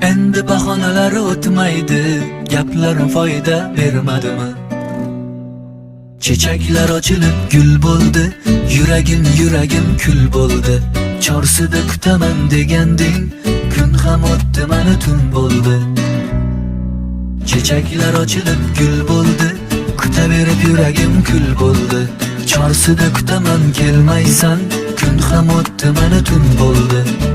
Endi bahonalar o'tmaydi, gaplarim foyda bermadimi? Chechaklar ochilib gul bo'ldi, yuragim kul bo'ldi. Chorsida kutaman deganding, kun ham o'tdi mana tun bo'ldi. Chechaklar ochilib gul bo'ldi, kutaverib yuragim kul bo'ldi. Chorsida kutaman kelmaysan, kun ham o'tdi mana tun bo'ldi.